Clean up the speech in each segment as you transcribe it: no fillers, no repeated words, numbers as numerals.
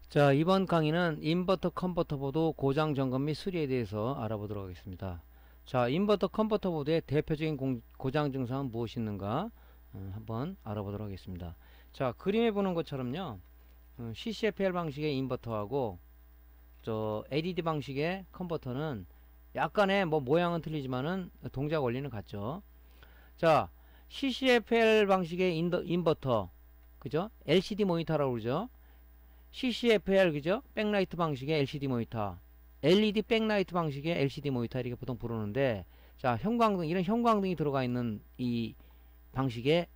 자, 이번 강의는 인버터 컨버터 보드 고장 점검 및 수리에 대해서 알아보도록 하겠습니다. 자, 인버터 컨버터 보드의 대표적인 고장 증상은 무엇이 있는가 한번 알아보도록 하겠습니다. 자, 그림에 보는 것처럼요, CCFL 방식의 인버터하고 저 LED 방식의 컨버터는 약간의 뭐 모양은 틀리지만은 동작 원리는 같죠. 자, CCFL 방식의 인버터, 그죠? LCD 모니터라고 그러죠. CCFL, 그죠? 백라이트 방식의 LCD 모니터, LED 백라이트 방식의 LCD 모니터 이렇게 보통 부르는데, 자, 형광등, 이런 형광등이 들어가 있는 이 방식의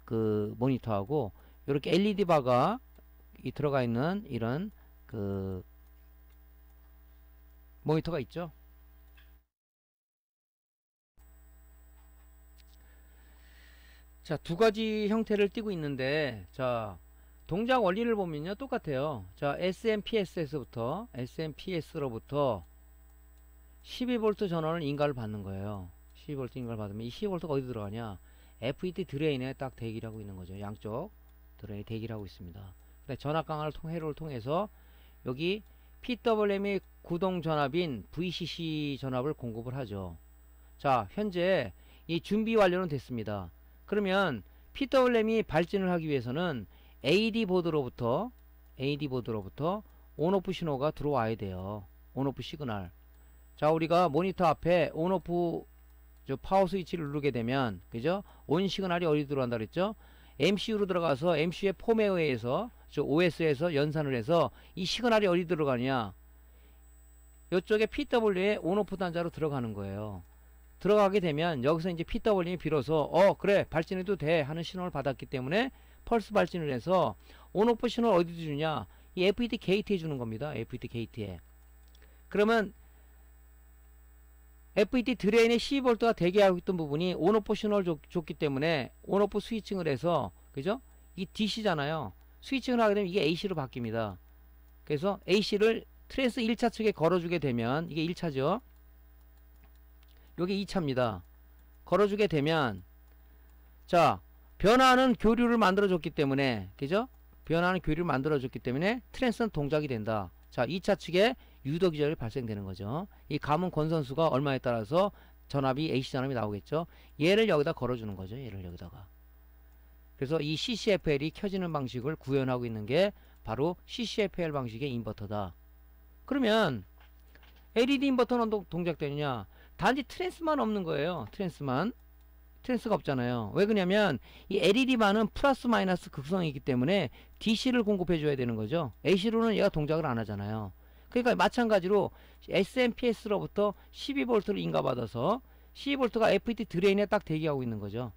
그 모니터하고 이렇게 LED 바가 들어가 있는 이런 그 모니터가 있죠. 자, 두 가지 형태를 띠고 있는데, 자, 동작 원리를 보면요 똑같아요. 자, SMPS로부터 12V 전원을 인가를 받는 거예요. 12V 인가를 받으면 이 12V가 어디 들어가냐, FET 드레인에 딱 대기를 하고 있는 거죠. 양쪽 드레인에 대기를 하고 있습니다. 전압 강화를 회로를 통해서 여기 PWM의 구동 전압인 VCC 전압을 공급을 하죠. 자, 현재 이 준비 완료는 됐습니다. 그러면 PWM이 발진을 하기 위해서는 AD 보드로부터 온오프 신호가 들어와야 돼요. 온오프 시그널. 자, 우리가 모니터 앞에 온오프 파워 스위치를 누르게 되면, 그죠? 온 시그널이 어디 들어간다 그랬죠? MCU로 들어가서 MCU의 폼에 의해서 OS에서 연산을 해서 이 시그널이 어디 들어가냐, 이쪽에 PW의 온오프 단자로 들어가는 거예요. 들어가게 되면 여기서 이제 PWM이 비로소 그래 발진해도 돼 하는 신호를 받았기 때문에 펄스 발진을 해서 온오프 신호를 어디 주냐, 이 FET 게이트에 주는 겁니다. FET 게이트에. 그러면 FET 드레인에 12V가 대기하고 있던 부분이 온오프 신호를 줬기 때문에 온오프 스위칭을 해서, 그죠? 이 DC잖아요. 스위칭을 하게 되면 이게 AC로 바뀝니다. 그래서 AC를 트랜스 1차 측에 걸어주게 되면, 이게 1차죠. 요게 2차입니다. 걸어주게 되면, 자, 변화하는 교류를 만들어줬기 때문에, 그죠? 변화하는 교류를 만들어줬기 때문에 트랜스는 동작이 된다. 자, 2차 측에 유도 기절이 발생되는 거죠. 이 감은 권선수가 얼마에 따라서 전압이 AC 전압이 나오겠죠. 얘를 여기다 걸어주는 거죠. 얘를 여기다가. 그래서 이 CCFL이 켜지는 방식을 구현하고 있는 게 바로 CCFL 방식의 인버터다. 그러면 LED 인버터는 동작되느냐? 단지 트랜스만 없는 거예요. 트랜스가 없잖아요. 왜 그러냐면 이 LED만은 플러스 마이너스 극성이기 때문에 DC를 공급해 줘야 되는 거죠. AC로는 얘가 동작을 안 하잖아요. 그러니까 마찬가지로 SMPS로부터 12V를 인가받아서 12V가 FET 드레인에 딱 대기하고 있는 거죠.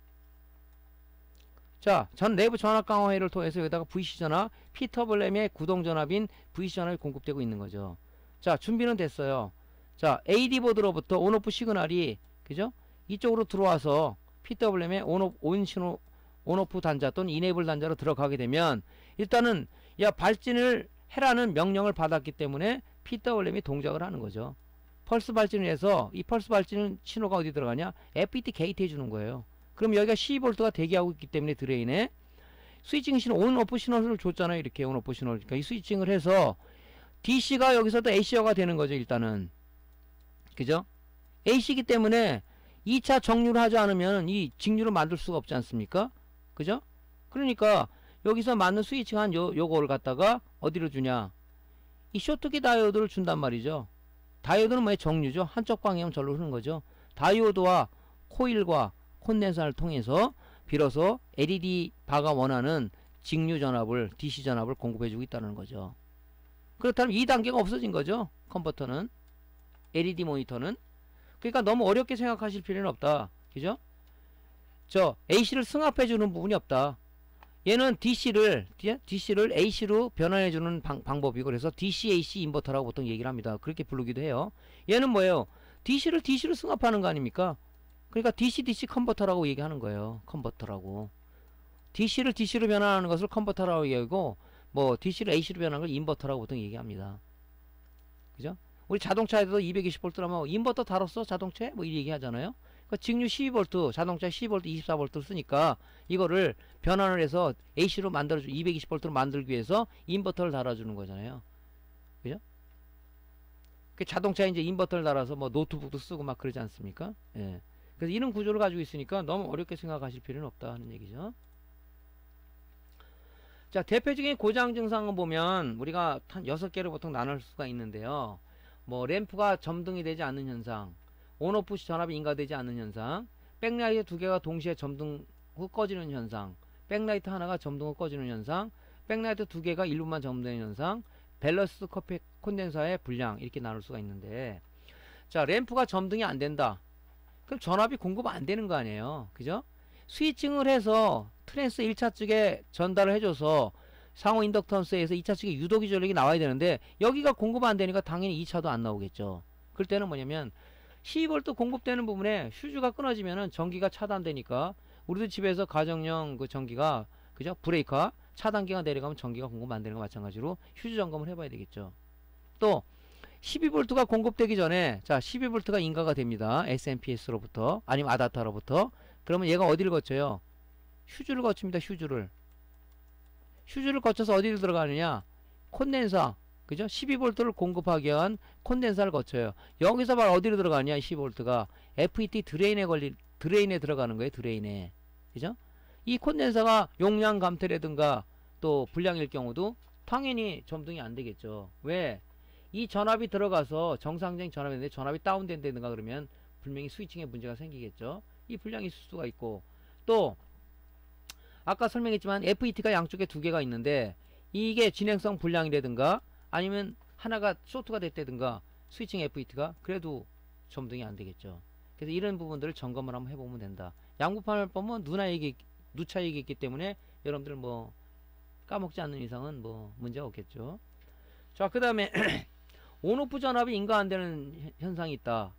자, 내부 전압 강화회를 통해서 여기다가 VC 전압, PWM의 구동 전압인 VC 전압이 공급되고 있는 거죠. 자, 준비는 됐어요. 자, AD 보드로부터 온오프 시그널이, 그죠? 이쪽으로 들어와서 PWM의 온오프 단자 또는 이네이블 단자로 들어가게 되면, 일단은 야 발진을 해라는 명령을 받았기 때문에 PWM이 동작을 하는 거죠. 펄스 발진을 해서 이 펄스 발진 신호가 어디 들어가냐, FET 게이트에 주는 거예요. 그럼 여기가 12V가 대기하고 있기 때문에 드레인에 스위칭 신호, 온오프 신호를 줬잖아요. 이렇게 온오프 신호를. 그러니까 이 스위칭을 해서 DC가 여기서도 AC가 되는 거죠. 일단은, 그죠? AC이기 때문에 2차 정류를 하지 않으면 이 직류를 만들 수가 없지 않습니까? 그죠? 그러니까 여기서 맞는 스위칭한 요거를 갖다가 어디로 주냐, 이 쇼트키 다이오드를 준단 말이죠. 다이오드는 뭐의 정류죠. 한쪽 방향은 절로 흐르는 거죠. 다이오드와 코일과 콘덴서를 통해서 비로소 LED 바가 원하는 직류 전압을, DC 전압을 공급해주고 있다는 거죠. 그렇다면 이 단계가 없어진 거죠. 컨버터는, LED 모니터는. 그러니까 너무 어렵게 생각하실 필요는 없다. 그죠? AC를 승합해주는 부분이 없다. 얘는 DC를 AC로 변환해주는 방법이고, 그래서 DC-AC 인버터라고 보통 얘기를 합니다. 그렇게 부르기도 해요. 얘는 뭐예요? DC를 DC로 승합하는 거 아닙니까? 그러니까 DC-DC 컨버터라고 얘기하는 거예요. 컨버터라고. DC를 DC로 변환하는 것을 컨버터라고 얘기하고, 뭐 DC를 AC로 변하는 걸 인버터라고 보통 얘기합니다. 그죠? 우리 자동차에도 220V라면 인버터 달았어 자동차에? 뭐 이 얘기 하잖아요. 그 직류 12V, 자동차 12V, 24V 쓰니까 이거를 변환을 해서 AC로 만들어주 220V로 만들기 위해서 인버터를 달아주는 거잖아요. 그죠? 그 자동차에 이제 인버터를 달아서 뭐 노트북도 쓰고 막 그러지 않습니까? 예. 그래서 이런 구조를 가지고 있으니까 너무 어렵게 생각하실 필요는 없다 하는 얘기죠. 자, 대표적인 고장 증상을 보면 우리가 한 6개로 보통 나눌 수가 있는데요. 뭐 램프가 점등이 되지 않는 현상, 온오프 전압이 인가되지 않는 현상, 백라이트 2개가 동시에 점등 후 꺼지는 현상, 백라이트 하나가 점등 후 꺼지는 현상, 백라이트 2개가 일부만 점등되는 현상, 밸런스 콘덴서의 불량, 이렇게 나눌 수가 있는데, 자, 램프가 점등이 안 된다. 그럼 전압이 공급 안 되는 거 아니에요. 그죠? 스위칭을 해서 트랜스 1차 측에 전달을 해줘서 상호 인덕턴스에서 2차 측에 유도기 전력이 나와야 되는데 여기가 공급 안 되니까 당연히 2차도 안 나오겠죠. 그럴 때는 뭐냐면 12V 공급되는 부분에 휴즈가 끊어지면은 전기가 차단되니까 우리도 집에서 가정용 그 전기가, 그죠? 브레이커 차단기가 내려가면 전기가 공급 안 되는 거 마찬가지로 휴즈 점검을 해봐야 되겠죠. 또 12V가 공급되기 전에, 자, 12V가 인가가 됩니다. SMPS로부터 아니면 아다타로부터. 그러면 얘가 어디를 거쳐요? 휴즈를 거칩니다. 휴즈를 거쳐서 어디를 들어가느냐? 콘덴서, 그죠? 12V를 공급하기 위한 콘덴서를 거쳐요. 여기서 바로 어디로 들어가냐? 12V가 FET 드레인에 들어가는 거예요. 드레인에, 그죠? 이 콘덴서가 용량 감퇴라든가 또 불량일 경우도 당연히 점등이 안 되겠죠. 왜? 이 전압이 들어가서 정상적인 전압인데 전압이 다운된다든가 그러면 분명히 스위칭에 문제가 생기겠죠. 이 불량이 있을 수가 있고, 또 아까 설명했지만 FET가 양쪽에 2개가 있는데 이게 진행성 불량이라든가 아니면 하나가 쇼트가 됐다든가 스위칭 FET가, 그래도 점등이 안 되겠죠. 그래서 이런 부분들을 점검을 한번 해보면 된다. 양부판을 보면 누차 얘기했기 때문에 여러분들 뭐 까먹지 않는 이상은 뭐 문제가 없겠죠. 자, 그 다음에 온오프 전압이 인가 안 되는 현상이 있다.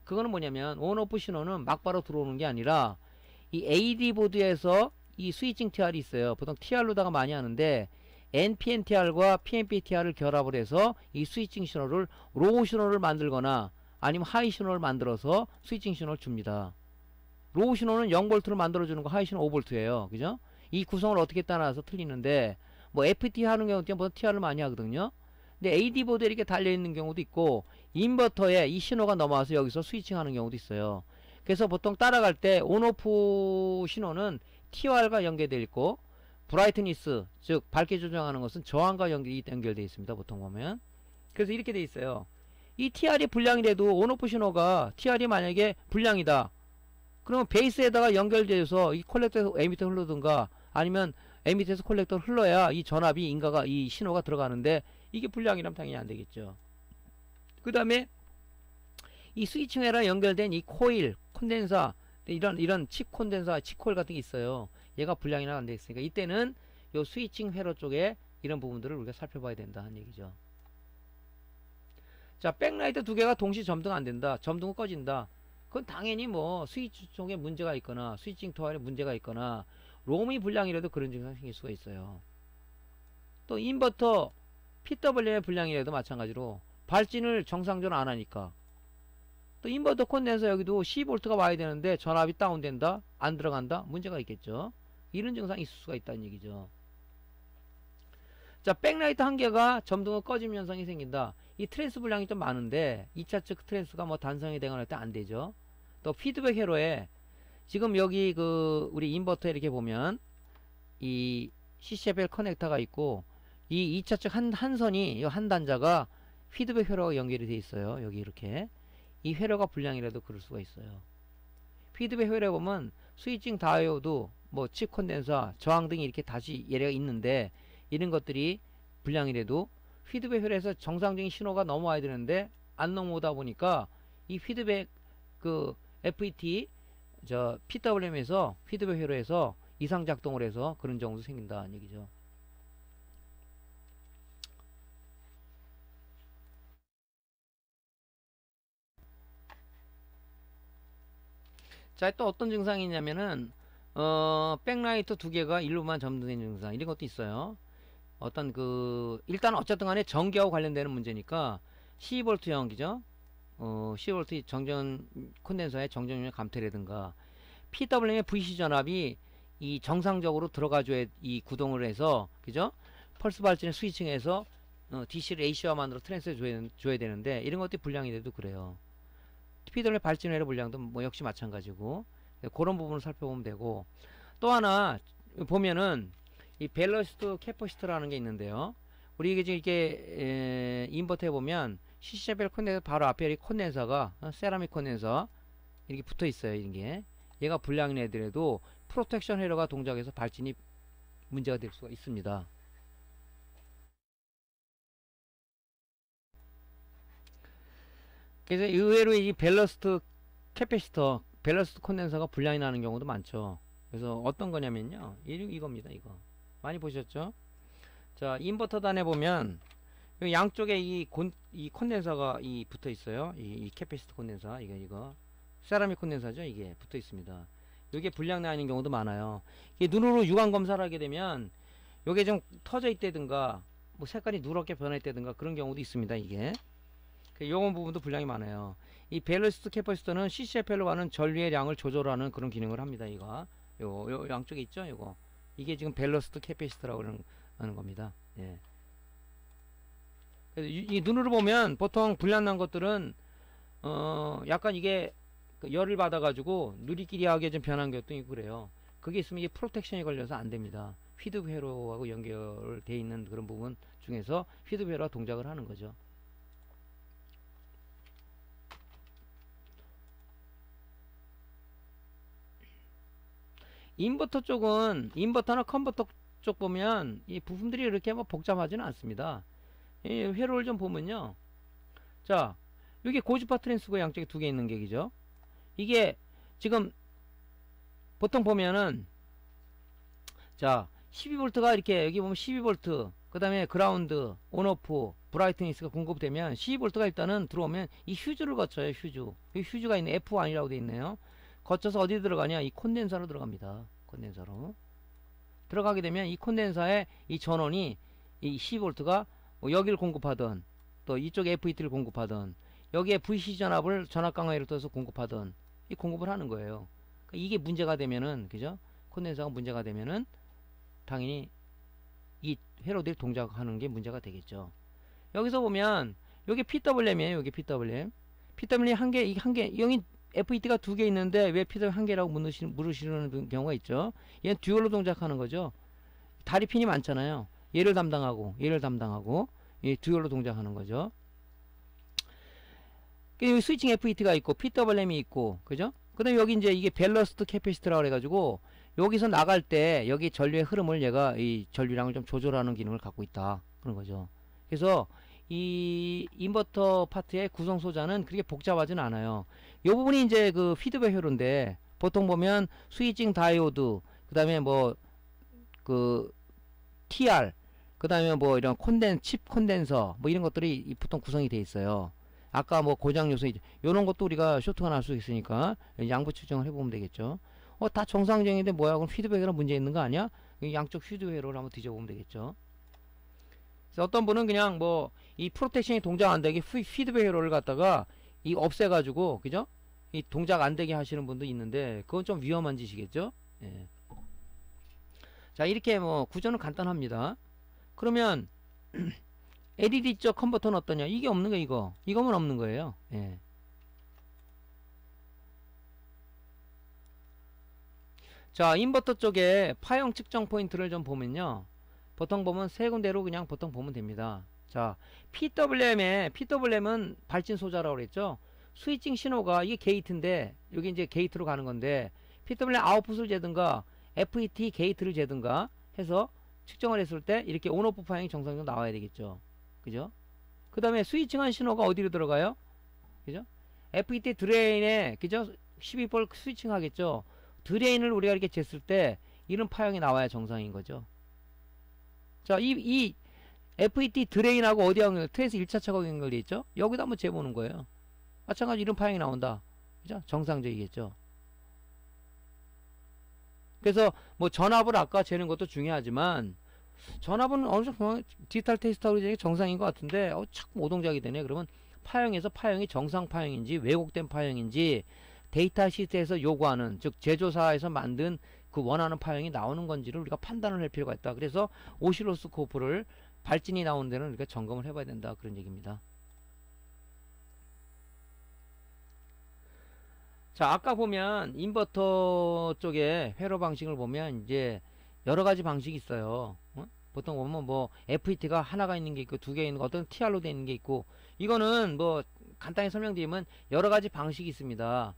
그거는 뭐냐면 온오프 신호는 막바로 들어오는 게 아니라 이 AD 보드에서 이 스위칭 TR이 있어요. 보통 TR로다가 많이 하는데 NPN-TR과 PNP-TR을 결합을 해서 이 스위칭 신호를 로우 신호를 만들거나 아니면 하이 신호를 만들어서 스위칭 신호를 줍니다. 로우 신호는 0V로 만들어주는 거, 하이 신호 5V예요. 그죠? 이 구성을 어떻게 따라서 틀리는데, 뭐 FT 하는 경우는 보통 TR을 많이 하거든요. 근데 AD 보드에 이렇게 달려있는 경우도 있고 인버터에 이 신호가 넘어와서 여기서 스위칭 하는 경우도 있어요. 그래서 보통 따라갈 때 온오프 신호는 TR과 연계되어 있고, 브라이트니스, 즉 밝게 조정하는 것은 저항과 연결되어 있습니다. 보통 보면. 그래서 이렇게 되어 있어요. 이 TR이 불량이라도 온오프 신호가 TR이 만약에 불량이다. 그러면 베이스에다가 연결되어서 이 콜렉터에서 에미터 흐르든가 아니면 에미터에서 콜렉터 흘러야 이 전압이 인가가, 이 신호가 들어가는데 이게 불량이라면 당연히 안 되겠죠. 그 다음에 이 스위칭회랑 연결된 이 코일, 콘덴서, 이런 칩 콘덴서, 칩 코일 같은 게 있어요. 얘가 불량이나 안 돼 있으니까 이때는 요 스위칭 회로 쪽에 이런 부분들을 우리가 살펴봐야 된다 하는 얘기죠. 자, 백라이트 2개가 동시 점등 안 된다. 점등 후 꺼진다. 그건 당연히 뭐 스위치 쪽에 문제가 있거나 스위칭 토알에 문제가 있거나 롬이 불량이라도 그런 증상이 생길 수가 있어요. 또 인버터 PWM의 불량이라도 마찬가지로 발진을 정상적으로 안 하니까, 또 인버터 콘덴서 여기도 12V가 와야 되는데 전압이 다운된다, 안 들어간다, 문제가 있겠죠. 이런 증상이 있을 수가 있다는 얘기죠. 자, 백라이트 한 개가 점등을 꺼짐 현상이 생긴다. 이 트랜스 불량이 좀 많은데 2차 측 트랜스가 뭐 단성이 되거나 할 때 안 되죠. 또 피드백 회로에 지금 여기 그 우리 인버터 이렇게 보면 이 CCFL 커넥터가 있고 이 2차 측 한 선이, 이 한 단자가 피드백 회로가 연결이 돼 있어요. 여기 이렇게. 이 회로가 불량이라도 그럴 수가 있어요. 피드백 회로에 보면 스위칭 다이오드, 뭐 칩 콘덴서, 저항 등이 이렇게 다시 예래가 있는데 이런 것들이 불량이라도 피드백 회로에서 정상적인 신호가 넘어와야 되는데 안 넘어오다 보니까 이 피드백 그 FET 저 PWM에서 피드백 회로에서 이상 작동을 해서 그런 경우도 생긴다는 얘기죠. 자, 또 어떤 증상이 있냐면은 백라이트 2개가 일로만 점등된 증상, 이런 것도 있어요. 어떤 그 일단 어쨌든 간에 전기하고 관련되는 문제니까 12V 연기죠. 12V 정전 콘덴서의 정전율 감퇴라든가 PWM의 VC 전압이 이 정상적으로 들어가줘야 이 구동을 해서 그죠? 펄스 발전의 스위칭해서 DC 레이시오만으로 트랜스해 줘야 되는데 이런 것들이 불량이 돼도 그래요. PWM 발전회로 불량도 뭐 역시 마찬가지고 그런 부분을 살펴보면 되고 또 하나 보면은 이 밸러스트 캐퍼시터라는 게 있는데요. 우리 이게 지금 이렇게 인버터에 보면 CCL 콘덴서 바로 앞에 이 콘덴서가 세라믹 콘덴서 이렇게 붙어 있어요. 이게 얘가 불량이 내더라도 프로텍션 회로가 동작해서 발진이 문제가 될 수가 있습니다. 그래서 의외로 이 밸러스트 캐패시터, 밸러스트 콘덴서가 불량이 나는 경우도 많죠. 그래서 어떤 거냐면요. 이겁니다. 이거. 많이 보셨죠? 자, 인버터 단에 보면 양쪽에 이 콘덴서가 붙어 있어요. 이 캐패시터 콘덴서. 이거. 세라믹 콘덴서죠. 이게 붙어 있습니다. 이게 불량 나는 경우도 많아요. 이게 눈으로 유관 검사를 하게 되면 요게 좀 터져 있다든가 뭐 색깔이 누렇게 변했다든가 그런 경우도 있습니다. 이게. 요건 부분도 불량이 많아요. 이 밸러스트 캐퍼시터는 CCFL로 가는 전류의 양을 조절하는 그런 기능을 합니다. 이거 요 양쪽에 있죠. 요거 이게 지금 밸러스트 캐퍼시터라고 하는 겁니다. 예. 그래서 이 눈으로 보면 보통 불량 난 것들은 약간 이게 열을 받아가지고 누리끼리하게 좀 변한 것도 있고 그래요. 그게 있으면 이게 프로텍션이 걸려서 안 됩니다. 휘드 회로하고 연결되어 있는 그런 부분 중에서 휘드 회로가 동작을 하는 거죠. 인버터 쪽은 인버터나 컨버터 쪽 보면 이 부품들이 이렇게 뭐 복잡하지는 않습니다. 이 회로를 좀 보면요. 자, 여기 고주파 트랜스고 양쪽에 두 개 있는 게 그죠? 이게 지금 보통 보면은 자 12V가 이렇게 여기 보면 12V 그 다음에 그라운드 온오프 브라이트니스가 공급되면 12V가 일단은 들어오면 이 휴즈를 거쳐요. 휴즈가 있는 F1이라고 되어 있네요. 거쳐서 어디 들어가냐 이 콘덴서로 들어갑니다. 콘덴서로 들어가게 되면 이 콘덴서의 이 전원이 이 12V가 뭐 여기를 공급하던 또 이쪽에 FET를 공급하던 여기에 VC 전압을 전압 강화를 떠서 공급하던 이 공급을 하는 거예요. 그러니까 이게 문제가 되면은 그죠? 콘덴서가 문제가 되면은 당연히 이 회로들이 동작하는 게 문제가 되겠죠. 여기서 보면 여기 PWM이에요. 여기 PWM 한 개, 이게 한 개, 여기 FET가 두 개 있는데 왜 PWM 한 개라고 물으시는 경우가 있죠. 얘는 듀얼로 동작하는 거죠. 다리 핀이 많잖아요. 얘를 담당하고 이 듀얼로 동작하는 거죠. 여기 스위칭 FET가 있고 PWM이 있고 그죠? 그 다음에 여기 이제 이게 밸러스트 캐패시터라고 그래가지고 여기서 나갈 때 여기 전류의 흐름을 얘가 이 전류량을 좀 조절하는 기능을 갖고 있다 그런 거죠. 그래서 이 인버터 파트의 구성 소자는 그렇게 복잡하진 않아요. 이 부분이 이제 그 피드백 회로인데 보통 보면 스위칭 다이오드 그 다음에 뭐 그 TR 그 다음에 뭐 이런 칩 콘덴서 뭐 이런 것들이 보통 구성이 돼 있어요. 아까 뭐 고장 요소 이런 것도 우리가 쇼트가 날 수 있으니까 양부 측정을 해보면 되겠죠. 다 정상적인데 뭐야 그럼 피드백에는 문제 있는 거 아니야? 양쪽 휘드 회로를 한번 뒤져보면 되겠죠. 그래서 어떤 분은 그냥 뭐 이 프로텍션이 동작 안 되게 피드백 회로를 갖다가 이 없애가지고 그죠? 이 동작 안 되게 하시는 분도 있는데 그건 좀 위험한 짓이겠죠. 예. 자 이렇게 뭐 구조는 간단합니다. 그러면 LED 쪽 컨버터는 어떠냐? 이게 없는 거 이거만 없는 거예요. 예. 자 인버터 쪽에 파형 측정 포인트를 좀 보면요. 보통 보면 세 군데로 그냥 보통 보면 됩니다. 자 PWM은 발진 소자라고 그랬죠. 스위칭 신호가 이게 게이트인데 여기 이제 게이트로 가는 건데 PWM 아웃풋을 재든가 FET 게이트를 재든가 해서 측정을 했을 때 이렇게 온오프 파형이 정상적으로 나와야 되겠죠. 그죠? 그 다음에 스위칭한 신호가 어디로 들어가요? 그죠? FET 드레인에 그죠? 12V 스위칭 하겠죠. 드레인을 우리가 이렇게 쟀을 때 이런 파형이 나와야 정상인 거죠. 자, 이 FET 드레인하고 어디하고 연결, 트랜스 1차차가 연결되어 있죠? 여기다 한번 재보는 거예요. 마찬가지로 이런 파형이 나온다. 그죠? 정상적이겠죠. 그래서 뭐 전압을 아까 재는 것도 중요하지만 전압은 어느 정도 디지털 테스트하고 정상인 것 같은데 자꾸 오동작이 되네. 그러면 파형에서 파형이 정상 파형인지 왜곡된 파형인지 데이터 시트에서 요구하는, 즉 제조사에서 만든 그 원하는 파형이 나오는 건지를 우리가 판단을 할 필요가 있다. 그래서 오실로스코프를 발진이 나오는 데는 우리가 점검을 해봐야 된다, 그런 얘기입니다. 자, 아까 보면 인버터 쪽에 회로 방식을 보면 이제 여러 가지 방식이 있어요. 보통 보면 뭐 FET가 하나가 있는 게 있고 두 개 있는 거, 어떤 TR로 되어 있는 게 있고, 이거는 뭐 간단히 설명드리면 여러 가지 방식이 있습니다.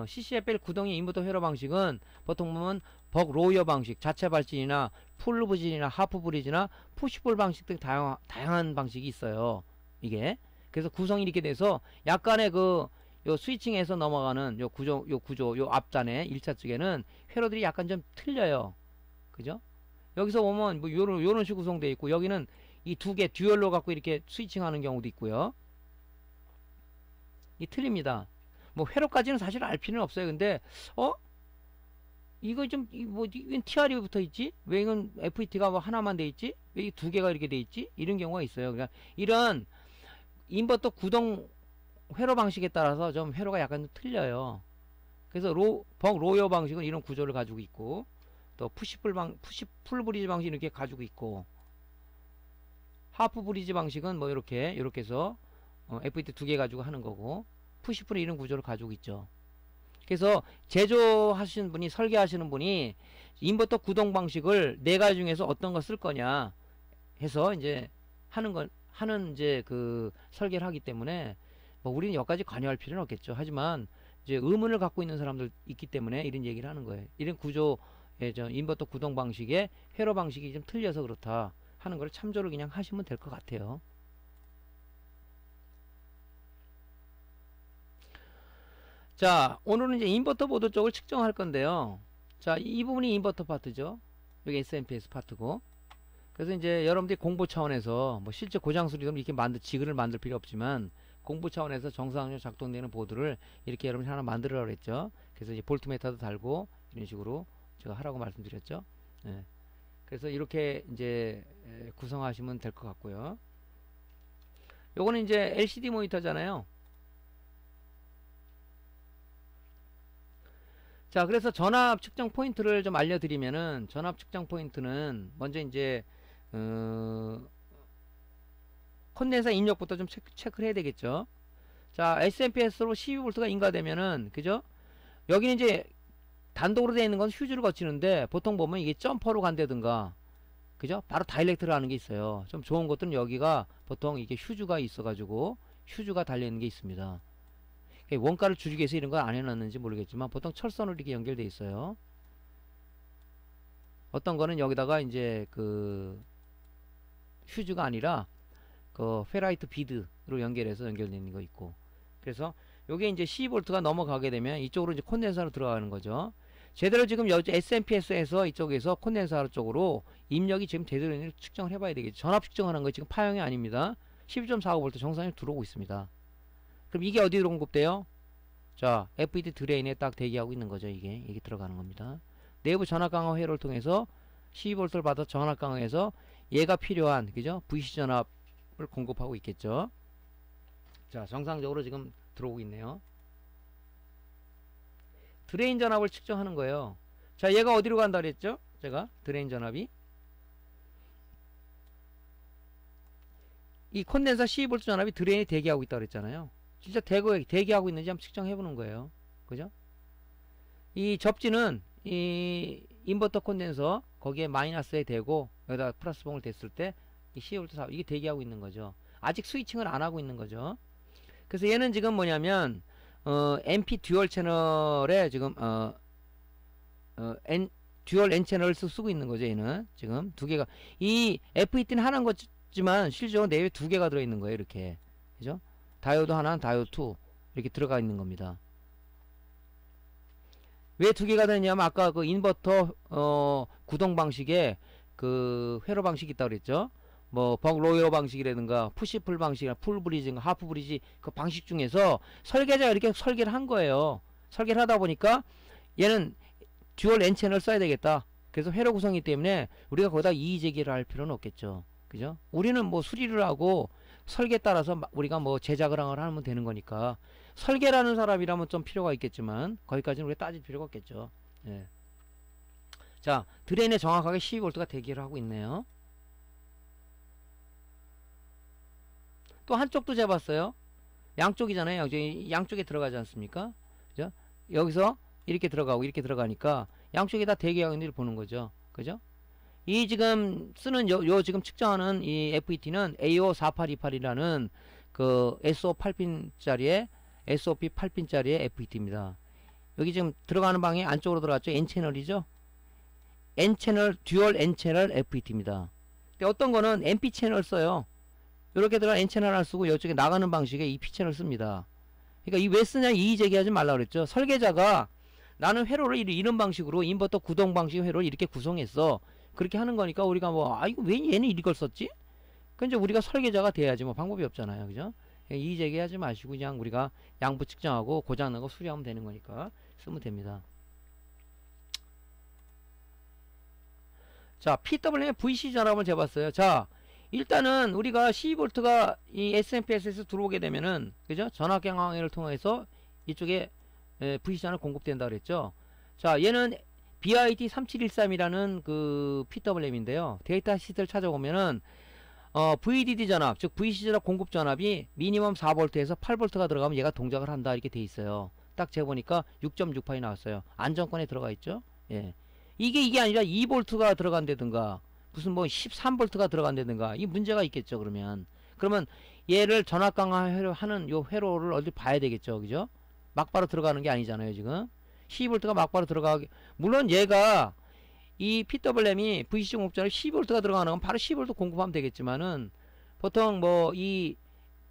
CCFL 구동의 인버터 회로 방식은 보통 보면 벅 로이어 방식, 자체 발진이나 풀 브리지나 하프 브리지나 푸시볼 방식 등 다양한 방식이 있어요. 이게 그래서 구성이 이렇게 돼서 약간의 요 스위칭에서 넘어가는 요 구조, 요 앞단에 1차 쪽에는 회로들이 약간 좀 틀려요. 그죠? 여기서 보면 뭐 요런 식으로 구성되어 있고, 여기는 이 두 개 듀얼로 갖고 이렇게 스위칭하는 경우도 있고요. 이 틀립니다. 뭐 회로까지는 사실 알 필요는 없어요. 근데 이거 좀 이건 TR이 붙어 있지? 왜 이건 FET가 뭐 하나만 돼 있지? 왜 이 두 개가 이렇게 돼 있지? 이런 경우가 있어요. 그러니까 이런 인버터 구동 회로 방식에 따라서 좀 회로가 약간 좀 틀려요. 그래서 벅 로이어 방식은 이런 구조를 가지고 있고, 또 풀 브리지 방식 이렇게 가지고 있고, 하프 브리지 방식은 뭐 이렇게 해서 FET 두 개 가지고 하는 거고, 푸시풀은 이런 구조를 가지고 있죠. 그래서 제조하시는 분이, 설계하시는 분이 인버터 구동 방식을 네 가지 중에서 어떤 거 쓸 거냐 해서 이제 하는 이제 그 설계를 하기 때문에 뭐 우리는 여기까지 관여할 필요는 없겠죠. 하지만 이제 의문을 갖고 있는 사람들 있기 때문에 이런 얘기를 하는 거예요. 이런 구조의 인버터 구동 방식의 회로 방식이 좀 틀려서 그렇다 하는 걸 참조를 그냥 하시면 될 것 같아요. 자, 오늘은 이제 인버터 보드 쪽을 측정할 건데요. 자, 이 부분이 인버터 파트죠. 여기 SMPS 파트고. 그래서 이제 여러분들이 공부 차원에서 뭐 실제 고장 수리도 이렇게 지그를 만들 필요 없지만, 공부 차원에서 정상적으로 작동되는 보드를 이렇게 여러분이 하나 만들어라 그랬죠. 그래서 이제 볼트미터도 달고 이런 식으로 제가 하라고 말씀드렸죠. 네. 그래서 이렇게 이제 구성하시면 될 것 같고요. 요거는 이제 LCD 모니터잖아요. 자, 그래서 전압 측정 포인트를 좀 알려드리면은, 전압 측정 포인트는 먼저 이제 콘덴서 입력부터 좀 체크를 해야 되겠죠. 자, SMPS로 12V가 인가되면은, 그죠? 여기는 이제 단독으로 되어 있는 건 휴즈를 거치는데, 보통 보면 이게 점퍼로 간다든가, 그죠? 바로 다이렉트를 하는 게 있어요. 좀 좋은 것들은 여기가 보통 이게 휴즈가 있어가지고 휴즈가 달려있는 게 있습니다. 원가를 줄이기 위해서 이런 걸 안 해놨는지 모르겠지만 보통 철선으로 이렇게 연결돼 있어요. 어떤 거는 여기다가 이제 그 휴즈가 아니라 그 페라이트 비드로 연결해서 연결되는 거 있고, 그래서 요게 이제 12V가 넘어가게 되면 이쪽으로 이제 콘덴서로 들어가는 거죠. 제대로 지금 SMPS에서 이쪽에서 콘덴서 쪽으로 입력이 지금 제대로 측정을 해봐야 되겠죠. 전압 측정하는 거 지금 파형이 아닙니다. 12.45V 정상적으로 들어오고 있습니다. 그럼 이게 어디로 공급돼요? 자, FET 드레인에 딱 대기하고 있는 거죠. 이게 들어가는 겁니다. 내부 전압 강화 회로를 통해서 12V를 받아 전압 강화해서 얘가 필요한, 그죠? VC 전압을 공급하고 있겠죠. 자, 정상적으로 지금 들어오고 있네요. 드레인 전압을 측정하는 거예요. 자, 얘가 어디로 간다 그랬죠? 제가 드레인 전압이 이 콘덴서 12V 전압이 드레인에 대기하고 있다고 그랬잖아요. 진짜 대기하고 있는지 한번 측정해 보는 거예요. 그죠? 이 접지는 이 인버터 콘덴서 거기에 마이너스에 대고 여기다 플러스 봉을 댔을 때 이 12V 이게 대기하고 있는 거죠. 아직 스위칭을 안 하고 있는 거죠. 그래서 얘는 지금 뭐냐면 MP 듀얼 채널에 지금 듀얼 N 채널을 쓰고 있는 거죠. 얘는 지금 두 개가, 이 FET는 하나인 거지만 실제로 내외 두 개가 들어 있는 거예요. 이렇게, 그죠? 다이오드 하나, 다이오드 2 이렇게 들어가 있는 겁니다. 왜 두 개가 되냐면 아까 그 인버터 구동 방식에 그 회로 방식이 있다고 그랬죠. 뭐 벅 로이어 방식이라든가 푸시풀 방식이나 풀 브리지인가 하프 브리지 그 방식 중에서 설계자가 이렇게 설계를 한 거예요. 설계를 하다 보니까 얘는 듀얼 N 채널 써야 되겠다. 그래서 회로 구성이기 때문에 우리가 거기다 이의 제기를 할 필요는 없겠죠. 그죠? 우리는 뭐 수리를 하고 설계에 따라서 우리가 뭐 제작을 하면 되는 거니까 설계라는 사람이라면 좀 필요가 있겠지만 거기까지는 우리가 따질 필요가 없겠죠. 예. 자, 드레인에 정확하게 12V가 대기를 하고 있네요. 또 한쪽도 재봤어요. 양쪽이잖아요. 양쪽에 들어가지 않습니까? 그죠? 여기서 이렇게 들어가고 이렇게 들어가니까 양쪽에 다 대기하고 있는 걸 보는 거죠. 그죠? 이 지금 쓰는 요 지금 측정하는 이 FET는 AO4828이라는 그 SO 8핀짜리의 SOP 8핀짜리의 FET입니다. 여기 지금 들어가는 방에 안쪽으로 들어갔죠. N채널이죠. N채널, 듀얼 N채널 FET입니다. 근데 어떤 거는 MP 채널 써요. 이렇게 들어가 N채널 하나 쓰고 이쪽에 나가는 방식의 이 P채널 씁니다. 그러니까 이 왜 쓰냐 이의 제기하지 말라 그랬죠. 설계자가 나는 회로를 이런 방식으로 인버터 구동 방식 회로를 이렇게 구성했어. 그렇게 하는 거니까 우리가 뭐 이거 왜 얘는 이걸 썼지? 그 이제 우리가 설계자가 돼야지 뭐 방법이 없잖아요. 그죠? 이의 제기하지 마시고 그냥 우리가 양부 측정하고 고장 나고 수리하면 되는 거니까 쓰면 됩니다. 자, PWM의 VC 전압을 재봤어요. 자, 일단은 우리가 12V가 이 SMPS에서 들어오게 되면은 그죠? 전압 경항회를 통해서 이쪽에 VC 전압 공급된다 그랬죠. 자, 얘는 BIT3713이라는 그 PWM인데요. 데이터 시트를 찾아보면은 VDD 전압, 즉 VC 전압 공급 전압이 미니멈 4V에서 8V가 들어가면 얘가 동작을 한다 이렇게 돼 있어요. 딱 재보니까 6.68이 나왔어요. 안정권에 들어가 있죠. 예. 이게 아니라 2V가 들어간다든가 무슨 뭐 13V가 들어간다든가 이 문제가 있겠죠. 그러면 얘를 전압 강화하는 요 회로를 어디 봐야 되겠죠. 그죠? 막바로 들어가는 게 아니잖아요. 지금 12V가 막바로 들어가기, 물론 얘가 이 PWM이 VC 공급전에 12V가 들어가는 건 바로 12V 공급하면 되겠지만은 보통 뭐 이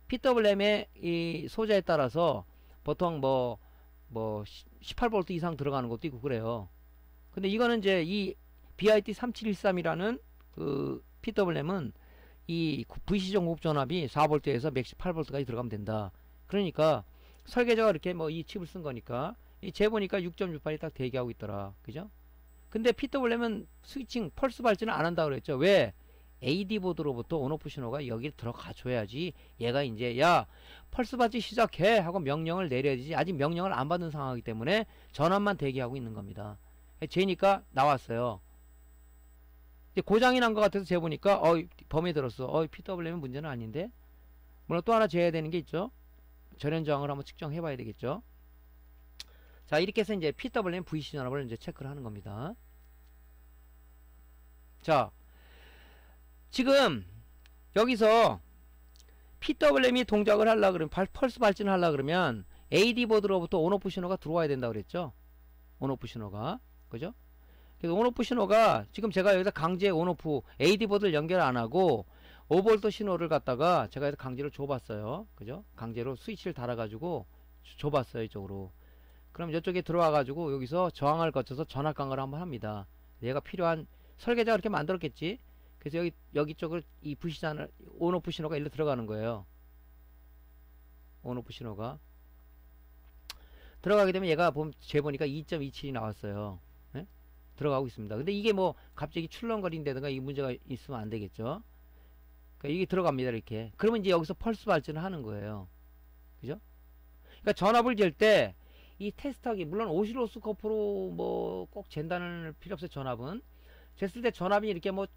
PWM의 이 소재에 따라서 보통 뭐 18V 이상 들어가는 것도 있고 그래요. 근데 이거는 이제 이 BIT3713이라는 그 PWM은 이 VC 공급 전압이 4V에서 맥시 8V까지 들어가면 된다. 그러니까 설계자가 이렇게 뭐 이 칩을 쓴 거니까 이 재보니까 6.68이 딱 대기하고 있더라. 그죠? 근데 PWM은 스위칭 펄스 발진을 안 한다 그랬죠. 왜? AD 보드로부터 온오프 신호가 여기를 들어가 줘야지 얘가 이제 야 펄스 발진 시작해 하고 명령을 내려야지. 아직 명령을 안 받은 상황이기 때문에 전압만 대기하고 있는 겁니다. 재니까 나왔어요. 이제 고장이 난 것 같아서 재보니까 범위에 들었어. PWM 문제는 아닌데. 물론 또 하나 재야 되는 게 있죠. 전현 저항을 한번 측정해 봐야 되겠죠. 자, 이렇게 해서 이제 PWM VC 전압을 이제 체크를 하는 겁니다. 자, 지금 여기서 PWM이 동작을 하려 그러면 펄스 발진을 하려 그러면 AD 보드로부터 온오프 신호가 들어와야 된다 그랬죠. 온오프 신호가. 그죠? 그래서 온오프 신호가 지금 제가 여기다 강제 온오프 AD 보드를 연결 안 하고 5V 신호를 갖다가 제가 여기다 강제로 줘봤어요. 그죠? 강제로 스위치를 달아가지고 줘봤어요. 이쪽으로. 그럼 이쪽에 들어와가지고 여기서 저항을 거쳐서 전압 강화를 한번 합니다. 얘가 필요한 설계자가 그렇게 만들었겠지. 그래서 여기 쪽을 이 VC잔을 온오프 신호가 일로 들어가는 거예요. 온오프 신호가 들어가게 되면 얘가 재보니까 2.27이 나왔어요. 네? 들어가고 있습니다. 근데 이게 뭐 갑자기 출렁거린다든가 이 문제가 있으면 안 되겠죠. 그러니까 이게 들어갑니다. 이렇게. 그러면 이제 여기서 펄스 발전을 하는 거예요. 그죠? 그러니까 전압을 잴 때 이 테스트하기, 물론 오실로스코프로 뭐 꼭 잰다는 필요 없어요. 전압은 쟀을 때 전압이 이렇게 뭐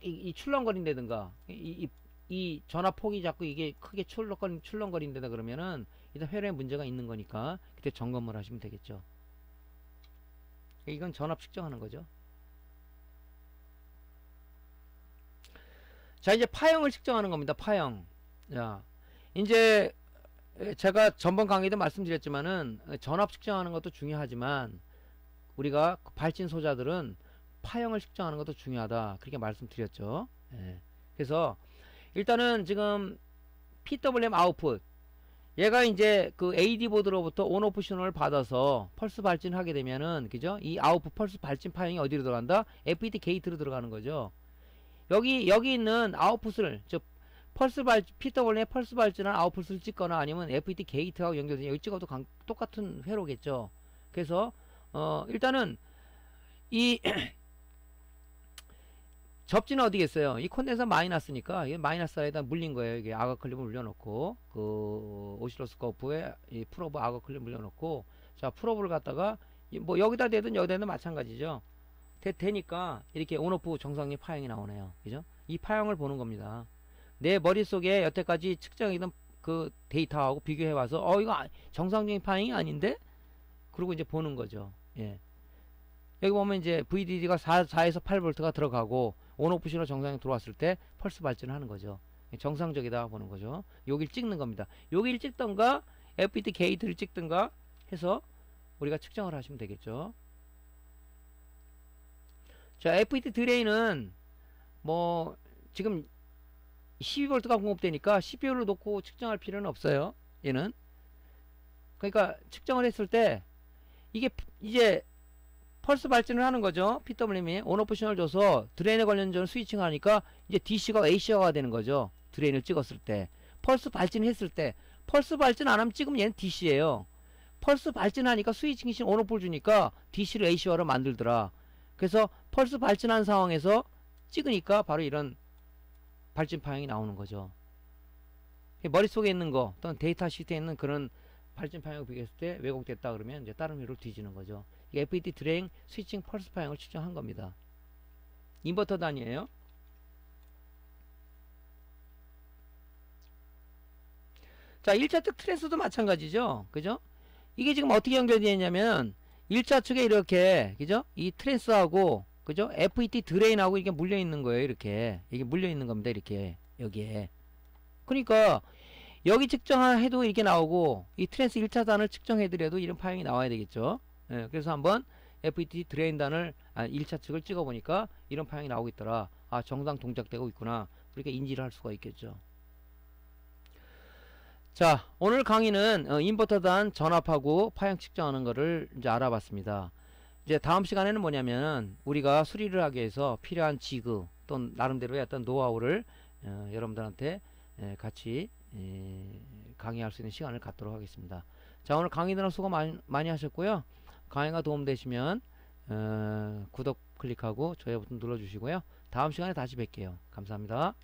이 출렁거린다든가 이 전압 폭이 자꾸 이게 크게 출렁거린다든가 그러면은 일단 회로에 문제가 있는 거니까 그때 점검을 하시면 되겠죠. 이건 전압 측정하는 거죠. 자, 이제 파형을 측정하는 겁니다. 파형. 자, 이제 제가 전번 강의도 말씀드렸지만은 전압 측정하는 것도 중요하지만 우리가 발진 소자들은 파형을 측정하는 것도 중요하다. 그렇게 말씀드렸죠. 예. 그래서 일단은 지금 PWM 아웃풋, 얘가 이제 그 AD 보드로부터 온오프 신호를 받아서 펄스 발진하게 되면은, 그죠? 이 아웃풋 펄스 발진 파형이 어디로 들어간다? FET 게이트로 들어가는 거죠. 여기 있는 아웃풋을, 즉 PWM의 펄스 발진한 아웃풋을 찍거나 아니면 FET 게이트하고 연결되는, 여기 찍어도 똑같은 회로겠죠. 그래서 일단은 이 접지는 어디겠어요? 이 콘덴서 마이너스니까 이게 마이너스 아래에다 물린 거예요. 이게 악어 클립을 물려놓고 그 오실로스코프에 이 프로브 악어 클립 물려놓고 자 프로브를 갖다가 뭐 여기다 대든 여기다 대든 마찬가지죠. 되니까 이렇게 온오프 정상적인 파형이 나오네요. 그죠? 이 파형을 보는 겁니다. 내 머릿속에 여태까지 측정이던 그 데이터하고 비교해봐서 이거 정상적인 파형이 아닌데? 그리고 이제 보는 거죠. 예. 여기 보면 이제 VDD가 4에서 8V가 들어가고 온오프 신호 정상에 들어왔을 때 펄스 발전을 하는 거죠. 정상적이다 보는 거죠. 여기를 찍는 겁니다. 여기를 찍던가 FET 게이트를 찍던가 해서 우리가 측정을 하시면 되겠죠. 자, FET 드레인은 뭐 지금 12V가 공급되니까 CPU를 놓고 측정할 필요는 없어요. 얘는. 그러니까 측정을 했을 때 이게 이제 펄스 발전을 하는 거죠. PWM이 온오프 신호를 줘서 드레인에 관련된 스위칭 하니까 이제 DC가 AC가 되는 거죠. 드레인을 찍었을 때. 펄스 발전했을 때. 펄스 발전 안 하면 찍으면 얘는 DC예요. 펄스 발전하니까 스위칭 신 온오프를 주니까 DC를 AC화로 만들더라. 그래서 펄스 발전한 상황에서 찍으니까 바로 이런 발전 파형이 나오는 거죠. 머릿속에 있는 거 또는 데이터 시트에 있는 그런 발전 파형을 비교했을 때 왜곡됐다 그러면 이제 다른 회로 뒤지는 거죠. 이게 FET 드레인 스위칭 펄스 파형을 측정한 겁니다. 인버터 단위예요. 자, 1차 측 트랜스도 마찬가지죠. 그죠? 이게 지금 어떻게 연결되어 있냐면 1차 측에 이렇게 그죠? 이 트랜스하고 그죠? FET 드레인하고 이게 물려 있는 거예요. 이렇게. 이게 물려 있는 겁니다. 이렇게. 여기에. 그러니까 여기 측정해도 이렇게 나오고 이 트랜스 1차단을 측정해드려도 이런 파형이 나와야 되겠죠. 예, 그래서 한번 FET 드레인단을 1차 측을 찍어 보니까 이런 파형이 나오고 있더라. 아, 정상 동작되고 있구나. 그렇게 인지를 할 수가 있겠죠. 자, 오늘 강의는 인버터단 전압하고 파형 측정하는 거를 이제 알아봤습니다. 이제 다음 시간에는 뭐냐면 우리가 수리를 하기 위해서 필요한 지그 또 나름대로의 어떤 노하우를 여러분들한테 같이 강의할 수 있는 시간을 갖도록 하겠습니다. 자, 오늘 강의 들은 수고 많이 하셨고요. 강의가 도움되시면 구독 클릭하고 좋아요 버튼 눌러주시고요. 다음 시간에 다시 뵐게요. 감사합니다.